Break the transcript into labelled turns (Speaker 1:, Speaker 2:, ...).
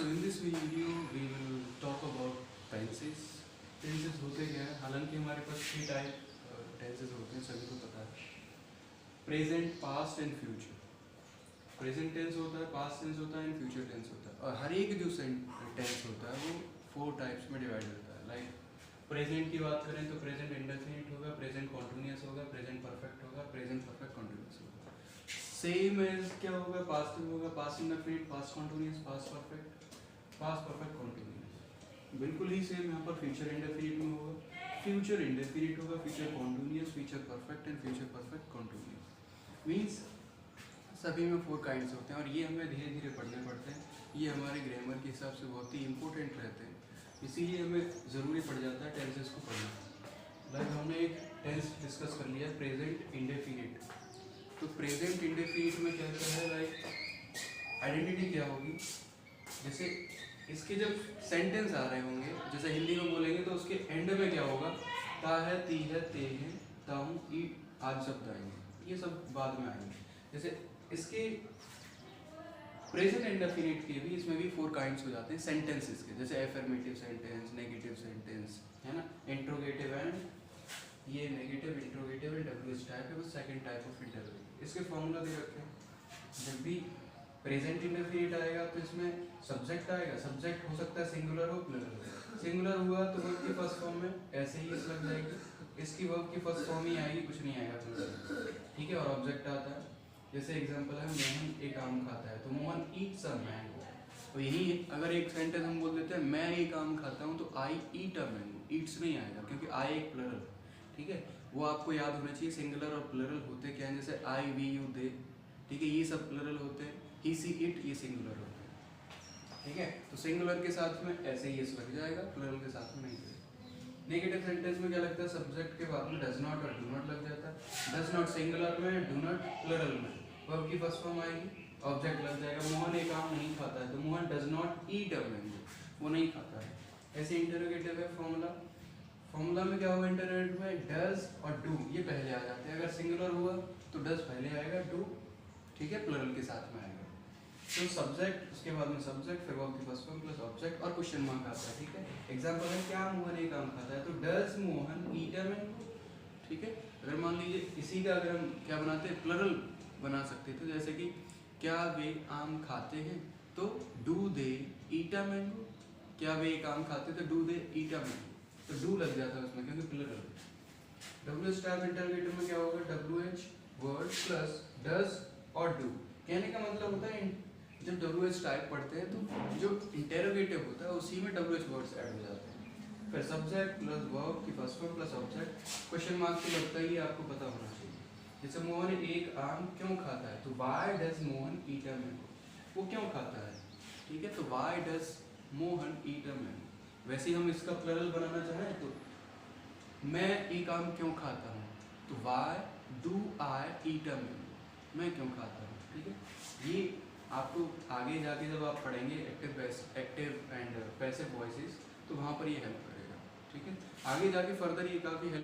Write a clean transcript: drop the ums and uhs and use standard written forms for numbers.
Speaker 1: So in this video we will talk about tenses. Tenses होते क्या है, हालांकि हमारे पास 3 टाइप टेंसेस होते हैं, सभी को पता है। Present, past and future. Present tense होता है, पास्ट टेंस होता है एंड फ्यूचर टेंस होता है। और हर एक जो टेंस होता है वो 4 टाइप्स में डिवाइड होता है। लाइक प्रेजेंट की बात करें तो प्रेजेंट इंडेफिनिट होगा, प्रेजेंट कॉन्टिन्यूअस होगा, प्रेजेंट परफेक्ट होगा, प्रेजेंट परफेक्ट कॉन्टिन्यूअस होगा। सेम एज क्या होगा, पास्ट में होगा, past indefinite, past continuous, past perfect, past perfect continuous. बिल्कुल ही सेम यहाँ पर फ्यूचर इंडेफिनिट में होगा, फ्यूचर इंडेफिनिट होगा, future continuous, future perfect and future perfect continuous. Means सभी में 4 काइंड्स होते हैं और ये हमें धीरे धीरे पढ़ने पड़ते हैं। ये हमारे ग्रामर के हिसाब से बहुत ही इंपॉर्टेंट रहते हैं, इसीलिए हमें ज़रूरी पड़ जाता है टेंसेस को पढ़ना। लाइक हमने एक टेंस डिस्कस कर लिया, प्रेजेंट इंडेफिनिट। तो प्रेजेंट इंडेफिनिट में क्या होता है, लाइक आइडेंटिटी क्या होगी, जैसे इसके जब सेंटेंस आ रहे होंगे, जैसे हिंदी में बोलेंगे तो उसके एंड में क्या होगा, ता है, ती है, ते हैं, ताऊं, ई आदि शब्द आएंगे, ये सब बाद में आएंगे। जैसे इसके प्रेजेंट इंडेफिनिट के भी, इसमें भी 4 काइंड्स हो जाते हैं सेंटेंसेस के, जैसे एफर्मेटिव सेंटेंस, नेगेटिव सेंटेंस, है ना, इंट्रोगेटिव एंड ये negative, interrogative and WH type है, वो सेकंड टाइप ऑफ इंटरोगेटिव। इसके फॉर्मूला दे रखे हैं। जब भी प्रेजेंट इंडेफिनिट आएगा तो इसमें सब्जेक्ट आएगा, सब्जेक्ट हो सकता है सिंगुलर हो, प्लूरल हो। सिंगुलर हुआ तो वर्ब की फर्स्ट फॉर्म में ऐसे ही इस लग जाएगी, इसकी वर्ब की फर्स्ट फॉर्म ही आएगी, कुछ नहीं आएगा प्लूरल, ठीक है। और ऑब्जेक्ट आता है, जैसे एग्जांपल है मोहन एक आम खाता है, तो मोहन ईट्स अ मैंगो। तो यही अगर एक सेंटेंस हम बोल देते हैं मैं एक आम खाता हूँ, तो आई ईट अ मैंगो, ईट्स नहीं आएगा क्योंकि आई एक प्लूरल, ठीक है। वो आपको याद होना चाहिए, सिंगुलर और प्लूरल होते क्या है, जैसे आई, वी, यू, दे, ठीक है, ये सब प्लूरल होते हैं। ही, सी, इट ये सिंगुलर होते हैं, ठीक है। तो सिंगुलर के साथ में ऐसे ही एस लग जाएगा, प्लूरल के साथ में नहीं लगेगा। नेगेटिव सेंटेंस में क्या लगता है, सब्जेक्ट के बाद में डज नॉट और डू नॉट लग जाता है। डज नॉट सिंगुलर में, डू नॉट प्लूरल में, वर्ब की फर्स्ट फॉर्म आएगी, ऑब्जेक्ट लग जाएगा। मोहन एक आम नहीं खाता है, तो Mohan does not eat a mango, वो नहीं खाता है। ऐसे इंटरोगेटिव है फॉर्मूला। फॉर्मूला में क्या होगा, इंटरोगेटिव में डज और डू ये पहले आ जाते हैं। अगर सिंगुलर हुआ तो डज पहले आएगा, डू, ठीक है, प्लूरल के साथ में आएगा। तो सब्जेक्ट, उसके बाद में सब्जेक्ट, फिर वर्ब की फर्स्ट फॉर्म प्लस ऑब्जेक्ट और क्वेश्चन मार्क आता है, ठीक है। एग्जांपल है, क्या मोहन एक आम खाता है, तो does Mohan eat a mango, ठीक है। अगर मान लीजिए इसी का अगर हम क्या बनाते हैं, प्लूरल बना सकते थे, जैसे कि क्या वे आम खाते हैं, तो do they eat a mango. क्या वे एक आम खाते, तो do they eat a mango, तो डू लग जाता है उसमें क्योंकि प्लूरल है। डब्ल्यूएच टाइप इंटरोगेटिव में क्या होगा, डब्ल्यूएच वर्ड प्लस डज और डू। कहने का मतलब होता है जब डब्ल्यूएच टाइप पढ़ते हैं तो जो इंटरोगेटिव होता है उसी में डब्ल्यूएच वर्ड्स ऐड हो जाते हैं। फिर सब्जेक्ट प्लस वर्ब की first form plus object, question mark तो लगता ही आपको पता होना चाहिए। जैसे मोहन एक आम क्यों खाता है, तो why does Mohan eat a mango, वो क्यों खाता है, ठीक है, तो why does Mohan eat a mango. वैसे ही हम इसका प्लूरल बनाना चाहें तो मैं एक आम क्यों खाता हूँ, तो why do I eat a mango, मैं क्यों खाता हूँ, ठीक है। ये आपको आगे जाके जब आप पढ़ेंगे एक्टिव एंड पैसिव वॉइसेस, तो वहाँ पर ये हेल्प करेगा, ठीक है। आगे जाके फर्दर ये काफ़ी हेल्प